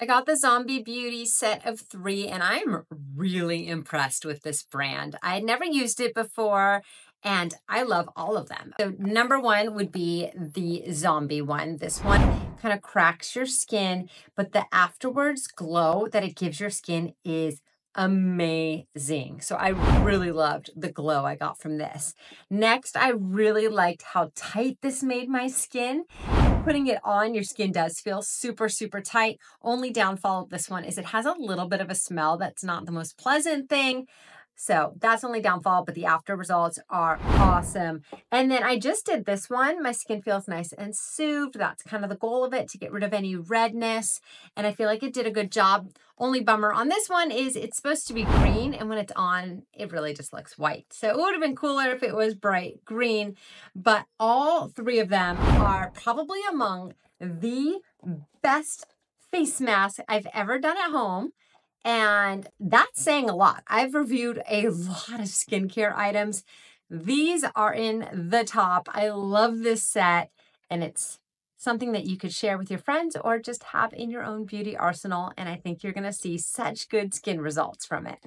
I got the Zombie Beauty set of 3, and I'm really impressed with this brand. I had never used it before, and I love all of them. So number 1 would be the Zombie one. This one kind of cracks your skin, but the afterwards glow that it gives your skin is amazing. So I really loved the glow I got from this. Next, I really liked how tight this made my skin. Putting it on, your skin does feel super, super tight. Only downfall of this one is it has a little bit of a smell that's not the most pleasant thing. So that's only downfall, but the after results are awesome. And then I just did this one. My skin feels nice and soothed. That's kind of the goal of it, to get rid of any redness. And I feel like it did a good job. Only bummer on this one is it's supposed to be green, and when it's on, it really just looks white. So it would have been cooler if it was bright green, but all 3 of them are probably among the best face masks I've ever done at home. And that's saying a lot. I've reviewed a lot of skincare items. These are in the top. I love this set, and it's something that you could share with your friends or just have in your own beauty arsenal. And I think you're going to see such good skin results from it.